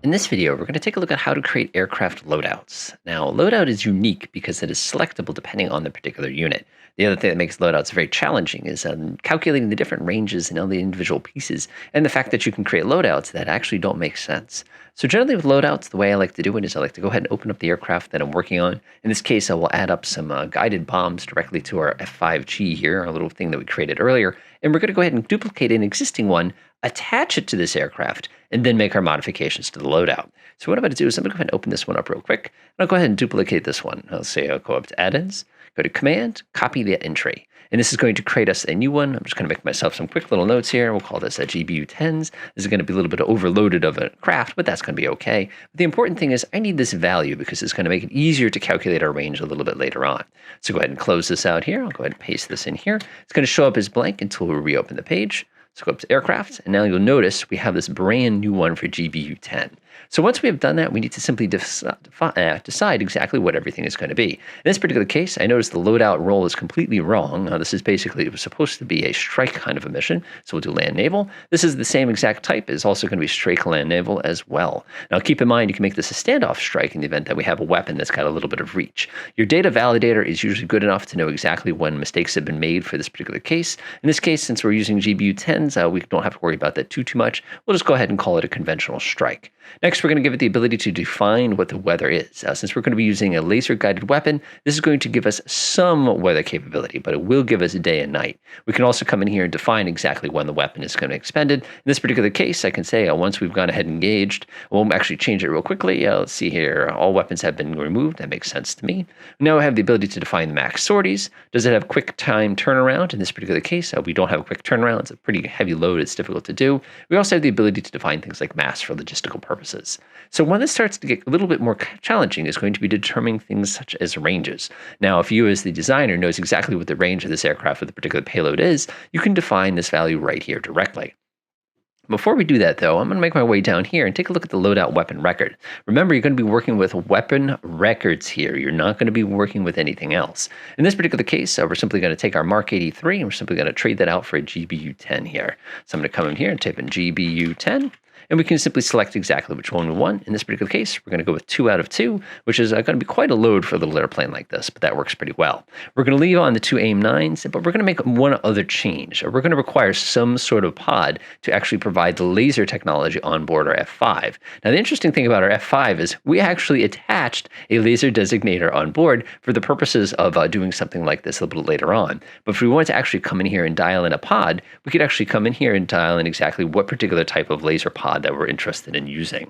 In this video, we're going to take a look at how to create aircraft loadouts. Now, a loadout is unique because it is selectable depending on the particular unit. The other thing that makes loadouts very challenging is calculating the different ranges and all the individual pieces, and the fact that you can create loadouts that actually don't make sense. So generally with loadouts, the way I like to do it is I like to go ahead and open up the aircraft that I'm working on. In this case, I will add up some guided bombs directly to our F5G here, our little thing that we created earlier, and we're going to go ahead and duplicate an existing one, attach it to this aircraft, and then make our modifications to the loadout. So what I'm going to do is I'm going to go ahead and open this one up real quick, and I'll go ahead and duplicate this one. I'll say I'll go up to add-ins, go to command, copy the entry. And this is going to create us a new one. I'm just going to make myself some quick little notes here. We'll call this a GBU10s. This is going to be a little bit overloaded of a craft, but that's going to be okay. But the important thing is I need this value because it's going to make it easier to calculate our range a little bit later on. So go ahead and close this out here. I'll go ahead and paste this in here. It's going to show up as blank until we reopen the page. So go up to aircraft, and now you'll notice we have this brand new one for GBU10. So once we have done that, we need to simply decide exactly what everything is going to be. In this particular case, I noticed the loadout role is completely wrong. This is basically, it was supposed to be a strike kind of a mission, so we'll do land naval. This is the same exact type. It's also going to be strike land naval as well. Now keep in mind, you can make this a standoff strike in the event that we have a weapon that's got a little bit of reach. Your data validator is usually good enough to know exactly when mistakes have been made for this particular case. In this case, since we're using GBU10s, we don't have to worry about that too much. We'll just go ahead and call it a conventional strike. Next, we're going to give it the ability to define what the weather is. Since we're going to be using a laser-guided weapon, this is going to give us some weather capability, but it will give us day and night. We can also come in here and define exactly when the weapon is going to be expended. In this particular case, I can say once we've gone ahead and engaged, we'll actually change it real quickly. Let's see here. All weapons have been removed. That makes sense to me. Now I have the ability to define the max sorties. Does it have quick time turnaround? In this particular case, we don't have a quick turnaround. It's a pretty heavy load. It's difficult to do. We also have the ability to define things like mass for logistical purposes. So when this starts to get a little bit more challenging is going to be determining things such as ranges. Now, if you as the designer knows exactly what the range of this aircraft with the particular payload is, you can define this value right here directly. Before we do that, though, I'm going to make my way down here and take a look at the loadout weapon record. Remember, you're going to be working with weapon records here. You're not going to be working with anything else. In this particular case, we're simply going to take our Mark 83 and we're simply going to trade that out for a GBU10 here. So I'm going to come in here and type in GBU10. And we can simply select exactly which one we want. In this particular case, we're going to go with 2 out of 2, which is going to be quite a load for a little airplane like this, but that works pretty well. We're going to leave on the 2 AIM-9s, but we're going to make one other change. We're going to require some sort of pod to actually provide the laser technology on board our F5. Now, the interesting thing about our F5 is we actually attached a laser designator on board for the purposes of doing something like this a little bit later on. But if we wanted to actually come in here and dial in a pod, we could actually come in here and dial in exactly what particular type of laser pod that we're interested in using.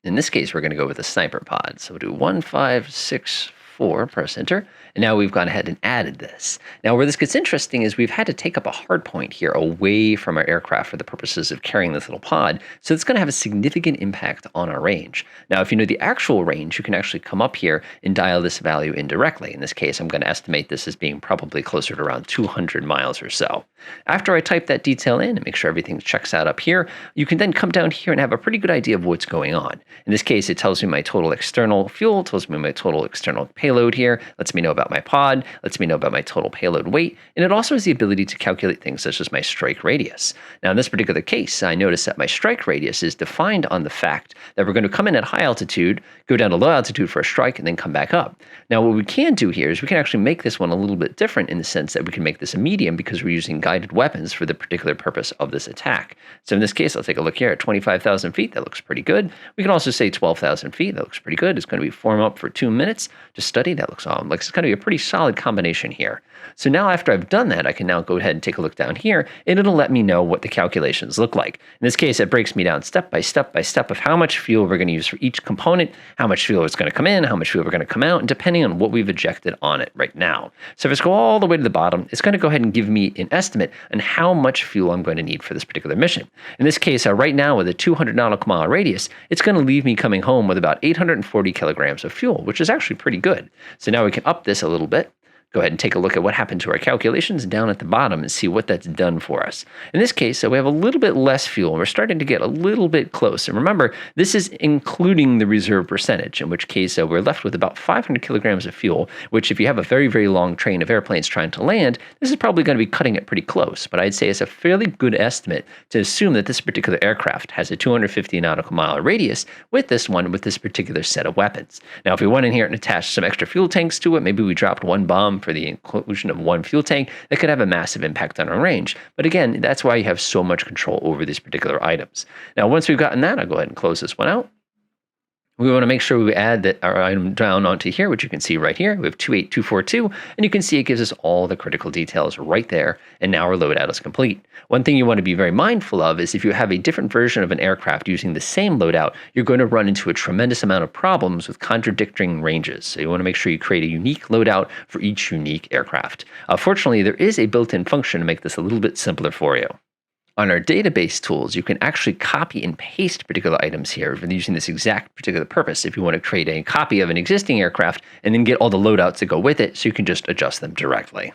In this case, we're going to go with a sniper pod. So we'll do 1564, press enter, and now we've gone ahead and added this. Now where this gets interesting is we've had to take up a hard point here away from our aircraft for the purposes of carrying this little pod, so it's going to have a significant impact on our range. Now if you know the actual range, you can actually come up here and dial this value in directly. In this case, I'm going to estimate this as being probably closer to around 200 miles or so. After I type that detail in and make sure everything checks out up here, you can then come down here and have a pretty good idea of what's going on. In this case, it tells me my total external fuel, tells me my total external payload here, lets me know about my pod, lets me know about my total payload weight, and it also has the ability to calculate things such as my strike radius. Now in this particular case, I notice that my strike radius is defined on the fact that we're going to come in at high altitude, go down to low altitude for a strike, and then come back up. Now what we can do here is we can actually make this one a little bit different in the sense that we can make this a medium because we're using guided weapons for the particular purpose of this attack. So in this case, I'll take a look here at 25,000 feet. That looks pretty good. We can also say 12,000 feet. That looks pretty good. It's going to be form up for 2 minutes to study. That looks like it's going to be a pretty solid combination here. So now after I've done that, I can now go ahead and take a look down here, and it'll let me know what the calculations look like. In this case, it breaks me down step by step by step of how much fuel we're going to use for each component, how much fuel is going to come in, how much fuel we're going to come out, and depending on what we've ejected on it right now. So if I go all the way to the bottom, it's going to go ahead and give me an estimate on how much fuel I'm going to need for this particular mission. In this case, right now with a 200 nautical mile radius, it's going to leave me coming home with about 840 kilograms of fuel, which is actually pretty good. So now we can up this a little bit go ahead and take a look at what happened to our calculations down at the bottom and see what that's done for us. In this case, so we have a little bit less fuel, and we're starting to get a little bit close. And remember, this is including the reserve percentage, in which case we're left with about 500 kilograms of fuel, which if you have a very, very long train of airplanes trying to land, this is probably going to be cutting it pretty close. But I'd say it's a fairly good estimate to assume that this particular aircraft has a 250 nautical mile radius with this particular set of weapons. Now, if we went in here and attached some extra fuel tanks to it, maybe we dropped one bomb for the inclusion of one fuel tank, that could have a massive impact on our range. But again, that's why you have so much control over these particular items. Now, once we've gotten that, I'll go ahead and close this one out. We want to make sure we add our item down onto here, which you can see right here. We have 28242, and you can see it gives us all the critical details right there, and now our loadout is complete. One thing you want to be very mindful of is if you have a different version of an aircraft using the same loadout, you're going to run into a tremendous amount of problems with contradicting ranges. So you want to make sure you create a unique loadout for each unique aircraft. Fortunately, there is a built-in function to make this a little bit simpler for you. On our database tools, you can actually copy and paste particular items here using this exact particular purpose. If you want to create a copy of an existing aircraft and then get all the loadouts that go with it, so you can just adjust them directly.